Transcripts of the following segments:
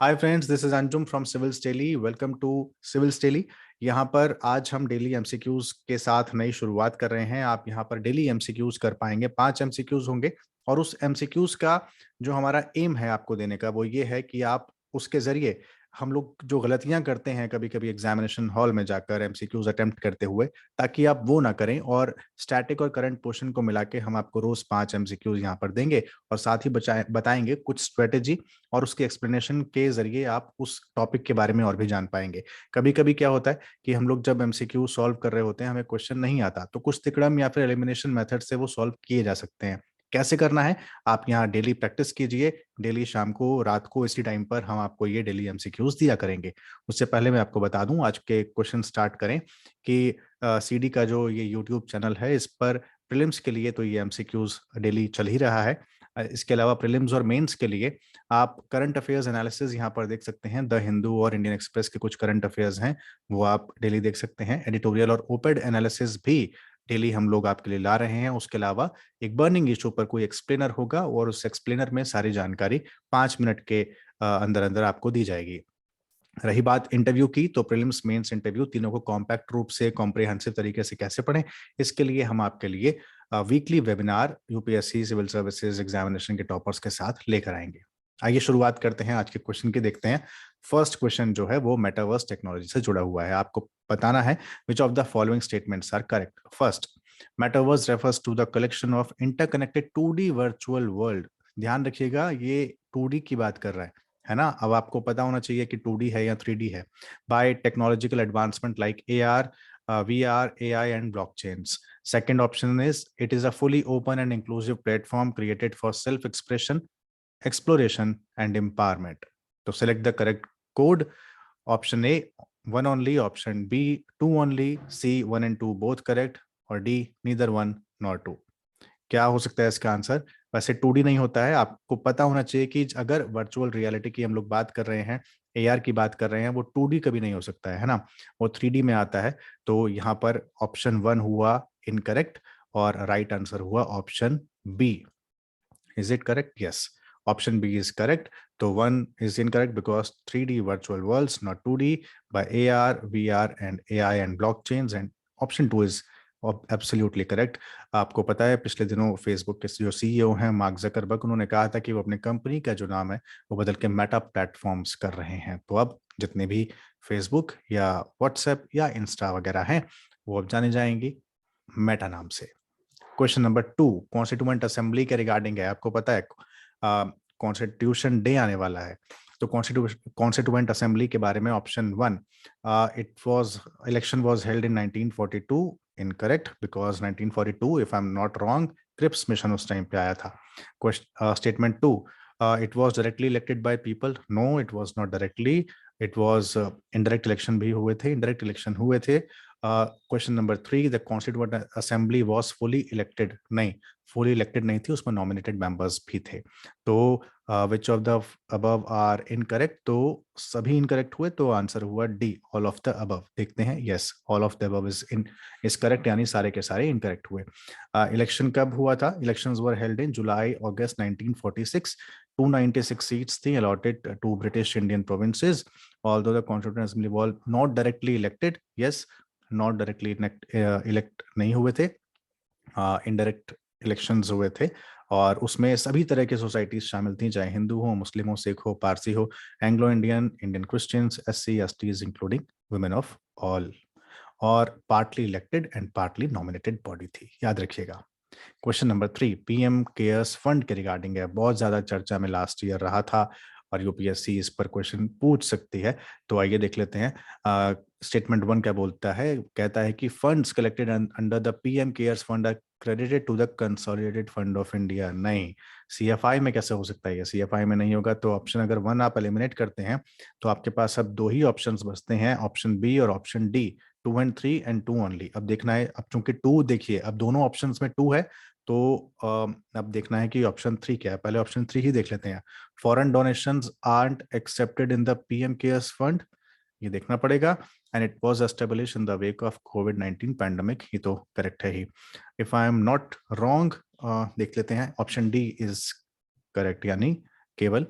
Hi friends, this is Anjum from Civils Daily. Welcome to Civils Daily. यहाँ पर आज हम डेली एमसीक्यूज के साथ नई शुरुआत कर रहे हैं। आप यहाँ पर डेली एमसीक्यूज कर पाएंगे। 5 एमसीक्यूज होंगे और उस एमसीक्यूज का जो हमारा एम है आपको देने का, वो ये है कि आप उसके जरिए हम लोग जो गलतियां करते हैं कभी कभी एग्जामिनेशन हॉल में जाकर एमसीक्यूज अटेम्प्ट करते हुए, ताकि आप वो ना करें। और स्टैटिक और करंट पोर्शन को मिला के हम आपको रोज 5 एमसीक्यूज यहाँ पर देंगे और साथ ही बताएंगे कुछ स्ट्रेटेजी, और उसके एक्सप्लेनेशन के जरिए आप उस टॉपिक के बारे में और भी जान पाएंगे। कभी कभी क्या होता है कि हम लोग जब एमसीक्यू सॉल्व कर रहे होते हैं, हमें क्वेश्चन नहीं आता, तो कुछ तिकड़म या फिर एलिमिनेशन मेथड से वो सॉल्व किए जा सकते हैं। कैसे करना है, आप यहाँ डेली प्रैक्टिस कीजिए। डेली शाम को, रात को इसी टाइम पर हम आपको ये डेली एमसीक्यूज दिया करेंगे। उससे पहले मैं आपको बता दूं, आज के क्वेश्चन स्टार्ट करें कि सीडी का जो ये यूट्यूब चैनल है, इस पर प्रीलिम्स के लिए तो ये एमसीक्यूज डेली चल ही रहा है। इसके अलावा प्रीलिम्स और मेंस के लिए आप करंट अफेयर्स एनालिसिस यहाँ पर देख सकते हैं। द हिंदू और इंडियन एक्सप्रेस के कुछ करंट अफेयर्स हैं, वो आप डेली देख सकते हैं। एडिटोरियल और ओपेड एनालिसिस भी डेली हम लोग आपके लिए ला रहे हैं। उसके अलावा एक बर्निंग इशू पर कोई एक्सप्लेनर होगा और उस एक्सप्लेनर में सारी जानकारी 5 मिनट के अंदर अंदर आपको दी जाएगी। रही बात इंटरव्यू की, तो प्रीलिम्स मेंस इंटरव्यू तीनों को कॉम्पैक्ट रूप से कॉम्प्रिहेंसिव तरीके से कैसे पढ़ें, इसके लिए हम आपके लिए weekly webinar UPSC civil services examination के टॉपर्स के साथ लेकर आएंगे। आइए शुरुआत करते हैं आज के क्वेश्चन की। देखते हैं फर्स्ट क्वेश्चन जो है वो मेटावर्स टेक्नोलॉजी से जुड़ा हुआ है। आपको बताना है which of the following statements are correct. First, metaverse refers to the collection of interconnected 2D virtual world. ध्यान रखिएगा, ये 2D की बात कर रहा है ना। अब आपको पता होना चाहिए कि 2D है या 3D है। By technological advancement like AR, VR, AI and blockchains. Second option is it is a fully open and inclusive platform created for self-expression, exploration and empowerment. So select the correct code. Option A, one only. Option B, two only. C, one and two both correct. Or D, neither one nor two. क्या हो सकता है इसका answer? वैसे 2D नहीं होता है। आपको पता होना चाहिए कि अगर वर्चुअल रियलिटी की हम लोग बात कर रहे हैं, AR की बात कर रहे हैं, वो 2D कभी नहीं हो सकता है ना, वो 3D में आता है। तो यहाँ पर ऑप्शन 1 हुआ इनकरेक्ट और राइट आंसर हुआ option B. Is it correct? Yes, option B is correct. तो 1 is incorrect because 3D virtual worlds, not 2D, by AR, VR and AI and blockchains, and option 2 is absolutely correct. आपको पता है पिछले दिनों Facebook के जो CEO हैं mark Zuckerberg, उन्होंने कहा था कि वो अपने कंपनी का जो नाम है वो बदल के मेटा प्लेटफॉर्म्स कर रहे हैं। तो अब जितने भी फेसबुक या व्हाट्सएप या इंस्टा वगैरह हैं, वो अब जाने जाएंगी मेटा नाम से। क्वेश्चन नंबर 2 कॉन्स्टिट्यूएंट असेंबली के रिगार्डिंग है। आपको पता है कॉन्स्टिट्यूशन डे आने वाला है, तो कॉन्स्टिट्यूएंट असेंबली के बारे में option 1, it was election was held in 1942। Incorrect, because 1942, if I am not wrong, Cripps mission उस टाइम पे आया था। Statement 2, it was directly elected by people. No, it was not directly, it was indirect election भी हुए थे, indirect election हुए थे। Question number 3, the constituent assembly was fully elected. नहीं, फुली इलेक्टेड नहीं थी, उसमें नॉमिनेटेड मेंबर्स भी थे। तो which of the above are incorrect, तो सभी इनकरेक्ट हुए, तो आंसर हुआ D, all of the above. देखते हैं, yes, all of the above is correct, यानी सारे के सारे इनकरेक्ट हुए। इलेक्शन कब हुआ था? Elections were held in July August 1946। 296 seats थी allotted to British Indian provinces. Although the Constituent Assembly was not directly elected, yes, not directly elect नहीं हुए थे, इनडायरेक्ट इलेक्शंस हुए थे। और उसमें सभी तरह की सोसाइटीज शामिल थी, चाहे हिंदू हो, मुस्लिम हो, सिख हो, पारसी हो, Anglo Indian, Indian Christians, SC STs including women of all. और partly elected and partly nominated body थी, याद रखिएगा। Question number 3 PM cares fund के रिगार्डिंग है। बहुत ज्यादा चर्चा में लास्ट ईयर रहा था और यूपीएससी इस पर क्वेश्चन पूछ सकती है। तो आइए देख लेते हैं। स्टेटमेंट 1 क्या बोलता है? कहता है कि funds collected under the PM cares fund are credited to the consolidated fund of India. नहीं, CFI में कैसे हो सकता है? ये CFI में नहीं होगा। तो ऑप्शन अगर 1 आप एलिमिनेट करते हैं, तो आपके पास अब 2 ही ऑप्शन बचते हैं, ऑप्शन बी और option D. 2 and 3 and 2 only. अब देखना है, अब चूंकि 2, देखिए अब दोनों ऑप्शंस में 2 है, तो अब देखना है कि ऑप्शन 3 क्या है। पहले ऑप्शन 3 ही देख लेते हैं। Foreign donations aren't accepted in the PM cares fund, ये देखना पड़ेगा। And it was establish in the wake of COVID-19 pandemic, ये तो करेक्ट है ही। If I am not wrong, देख लेते हैं, ऑप्शन डी इज करेक्ट, यानी केवल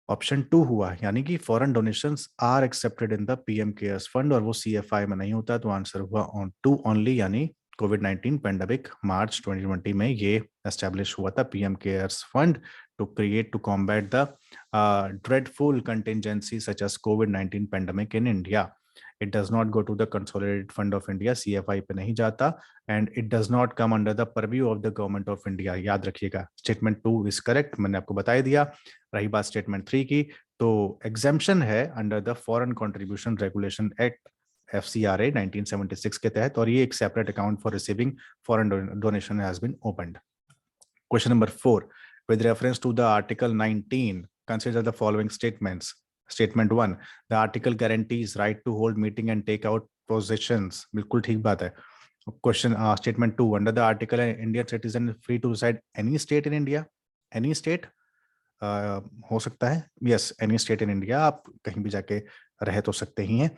ऑप्शन 2 हुआ, यानी कि foreign donations are accepted in the PM cares fund, और वो सीएफआई में नहीं होता, तो आंसर हुआ ऑन 2 ओनली, यानी कोविड-19 पेंडेमिक मार्च 2020 में ये एस्टेब्लिश हुआ था PM cares fund to combat the dreadful contingency such as COVID-19 pandemic in India. It does not go to the Consolidated Fund of India, CFI पे नहीं जाता, and it does not come under the purview of the Government of India. याद रखिएगा, statement 2 is correct, मैंने आपको बता दिया। रही बात स्टेटमेंट 3 की, तो एग्जेम्पशन है under the foreign contribution regulation act FCRA 1976 के तहत, और ये एक separate account for receiving foreign donation has been opened. Question number 4. With reference to the Article 19, consider the following statements. Statement 1. The article guarantees right to hold meeting and take out possessions. बिल्कुल ठीक बात है। Question statement 2. Under the article, an Indian citizen is free to reside any state in India. Any state हो सकता है। Yes, any state in India. आप कहीं भी जाके रह तो सकते ही हैं।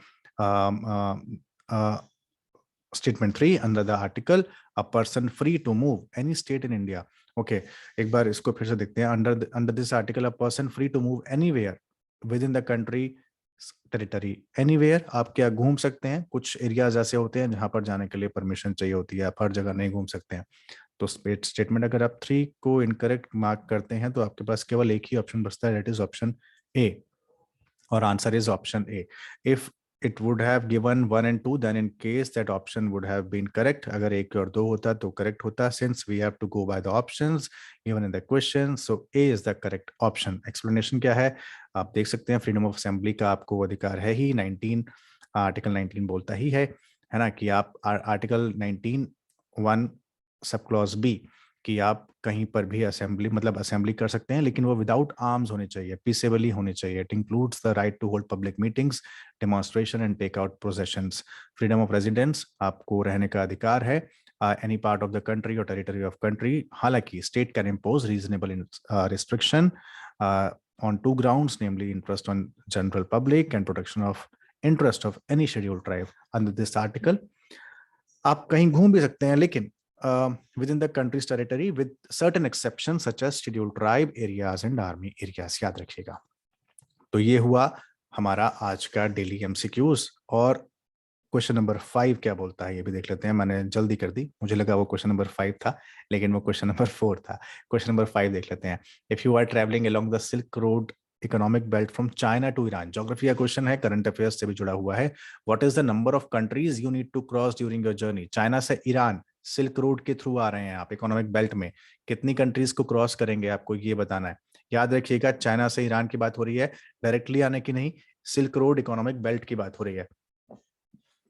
Statement 3. Under the article, a person free to move any state in India. Okay, एक बार इसको फिर से देखते हैं। Under this article a person free to move anywhere within the country territory. Anywhere आप क्या घूम सकते हैं, कुछ एरियाज ऐसे होते हैं जहां पर जाने के लिए परमिशन चाहिए होती है, आप हर जगह नहीं घूम सकते हैं। तो स्टेटमेंट अगर आप 3 को इनकरेक्ट मार्क करते हैं तो आपके पास केवल एक ही ऑप्शन बचता है, दैट इज ऑप्शन ए, और answer is option A. If it would have given 1 and 2, then in case that option would have been correct. अगर एक और दो होता तो correct होता, since we have to go by the options given in the question, so A is the correct option. Explanation क्या है, आप देख सकते हैं, फ्रीडम ऑफ असेंबली का आपको अधिकार है ही, आर्टिकल 19 बोलता ही है ना, कि आप आर्टिकल 19(1) सब क्लॉज बी कि आप कहीं पर भी असेंबली मतलब असेंबली कर सकते हैं, लेकिन वो विदाउट आर्म्स होनी चाहिए, पीसेबली होनी चाहिए। It includes the right to hold public meetings, demonstration and take out processions. Freedom of residence, आपको रहने का अधिकार है any part of the country और टेरिटरी ऑफ कंट्री। हालांकि state can impose reasonable restriction on 2 grounds, namely interest on general public and protection of interest of any scheduled tribe. Under this article, आप कहीं घूम भी सकते हैं, लेकिन within the country's territory with certain exceptions such as scheduled tribe areas and army areas. याद रखिएगा। तो ये हुआ हमारा आज का डेली एमसीक्यूज, और क्वेश्चन नंबर 5 क्या बोलता है ये भी देख लेते हैं। मैंने जल्दी कर दी, मुझे लगा वो क्वेश्चन नंबर 5 था, लेकिन वो क्वेश्चन नंबर 4 था। क्वेश्चन नंबर 5 देख लेते हैं। If you are travelling along the silk road economic belt from China to Iran, geography का क्वेश्चन है, करंट अफेयर्स से भी जुड़ा हुआ है। What is the number of countries you need to cross during your journey? China से Iran silk road के through आ रहे हैं आप इकोनॉमिक बेल्ट में, कितनी कंट्रीज को क्रॉस करेंगे आपको ये बताना है। याद रखिएगा, चाइना से ईरान की बात हो रही है, डायरेक्टली आने की नहीं, सिल्क रोड इकोनॉमिक बेल्ट की बात हो रही है।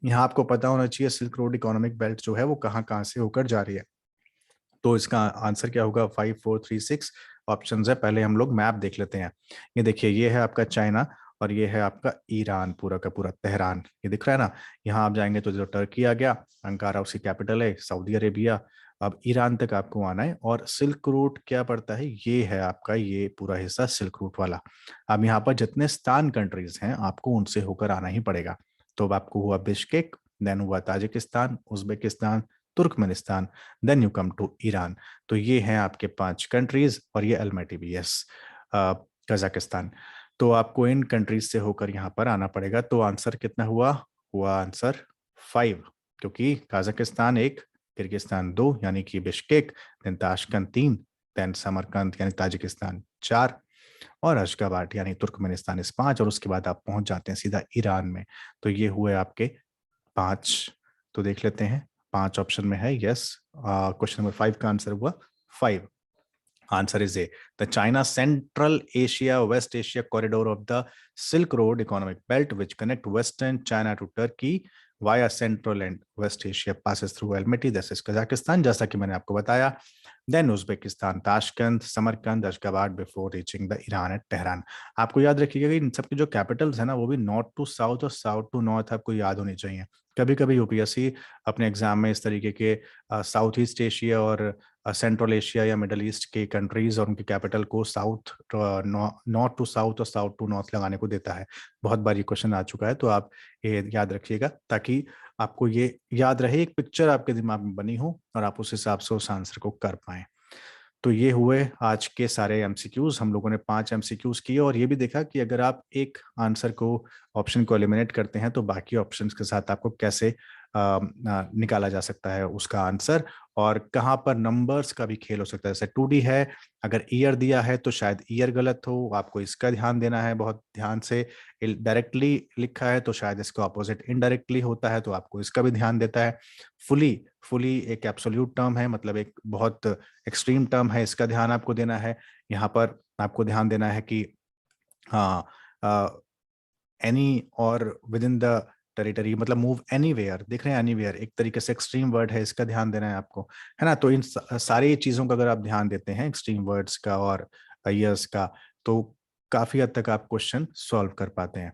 यहाँ आपको पता होना चाहिए सिल्क रोड इकोनॉमिक बेल्ट जो है वो कहाँ कहाँ से होकर जा रही है। तो इसका आंसर क्या होगा? 5 4 3 6 ऑप्शन है। पहले हम लोग मैप देख लेते हैं। ये देखिए, ये है आपका चाइना और ये है आपका ईरान, पूरा का पूरा तेहरान, ये दिख रहा है ना। यहाँ आप जाएंगे तो जो टर्की आ गया, अंकारा उसकी कैपिटल है, सऊदी अरेबिया। अब ईरान तक आपको आना है, और सिल्क रूट क्या पड़ता है, ये है आपका ये पूरा हिस्सा सिल्क रूट वाला। अब यहाँ पर जितने स्तान कंट्रीज हैं आपको उनसे होकर आना ही पड़ेगा। तो अब आपको हुआ बिश्केक, देन हुआ Tajikistan, Uzbekistan, Turkmenistan, then you come to Iran. तो ये हैं आपके 5 कंट्रीज, और ये अल्माटी भी, यस, कजाकिस्तान। तो आपको इन कंट्रीज से होकर यहाँ पर आना पड़ेगा। तो आंसर कितना हुआ? हुआ आंसर 5, क्योंकि कजाकिस्तान 1, किर्गिस्तान 2 यानी कि Bishkek, then Tashkent 3, then Samarkand यानी ताजिकिस्तान 4, और अशगाबाट यानी तुर्कमेनिस्तान इस 5, और उसके बाद आप पहुंच जाते हैं सीधा ईरान में। तो ये हुए आपके 5। तो देख लेते हैं, 5 ऑप्शन में है, यस। क्वेश्चन नंबर 5 का आंसर हुआ 5। Answer is A. The China Central Asia West Asia corridor of the Silk Road economic belt, which connect Western China to Turkey via Central and West Asia, passes through Almaty. This is Kazakhstan, जैसा कि मैंने आपको बताया। Then Uzbekistan, Tashkent, Samarkand, Ashgabat before reaching the Iran at Tehran. आपको याद रखिएगा कि इन सब की जो कैपिटल्स है ना, वो भी नॉर्थ टू साउथ और साउथ टू नॉर्थ आपको याद होनी चाहिए। कभी कभी यूपीएससी अपने एग्जाम में इस तरीके के साउथ ईस्ट एशिया और सेंट्रल एशिया या मिडल ईस्ट के कंट्रीज और उनकी कैपिटल को साउथ नॉर्थ टू साउथ और साउथ टू नॉर्थ लगाने को देता है। बहुत बार ये क्वेश्चन आ चुका है, तो आप ये याद रखिएगा ताकि आपको ये याद रहे, एक पिक्चर आपके दिमाग में बनी हो और आप उस हिसाब से उस आंसर को कर पाए। तो ये हुए आज के सारे एमसीक्यूज। हम लोगों ने 5 एमसीक्यूज किए और ये भी देखा कि अगर आप एक आंसर को ऑप्शन को एलिमिनेट करते हैं तो बाकी ऑप्शंस के साथ आपको कैसे निकाला जा सकता है उसका आंसर, और कहाँ पर नंबर्स का भी खेल हो सकता है। जैसे 2D है, अगर ईयर दिया है तो शायद ईयर गलत हो, आपको इसका ध्यान देना है बहुत ध्यान से। डायरेक्टली लिखा है तो शायद इसका ऑपोजिट इनडायरेक्टली होता है, तो आपको इसका भी ध्यान देता है। फुली फुली एक एब्सोल्यूट टर्म है, मतलब एक बहुत एक्सट्रीम टर्म है, इसका ध्यान आपको देना है। यहाँ पर आपको ध्यान देना है कि हाँ, एनी और विद इन द टेरिटरी, मतलब मूव एनीवेयर, देख रहे हैं एनीवेयर एक तरीके से एक्सट्रीम वर्ड है, इसका ध्यान देना है आपको, है ना। तो इन सारी चीजों का अगर आप ध्यान देते हैं, एक्सट्रीम वर्ड्स का और ईयर्स का, तो काफी हद तक आप क्वेश्चन सॉल्व कर पाते हैं।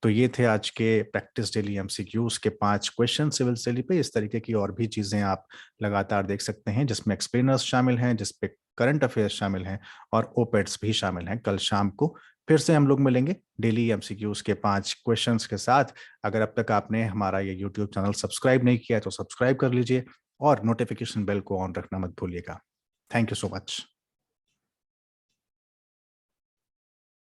तो ये थे आज के प्रैक्टिस डेली एमसीक्यूज के 5 क्वेश्चन सिविल स्टडी पे। इस तरीके की और भी चीजें आप लगातार देख सकते हैं, जिसमें एक्सप्लेनर्स शामिल हैं, जिसपे करंट अफेयर्स शामिल हैं और ओपेड्स भी शामिल हैं। कल शाम को फिर से हम लोग मिलेंगे डेली एमसीक्यूज के 5 क्वेश्चंस के साथ। अगर अब तक आपने हमारा ये यूट्यूब चैनल सब्सक्राइब नहीं किया है तो सब्सक्राइब कर लीजिए और नोटिफिकेशन बेल को ऑन रखना मत भूलिएगा। Thank you so much.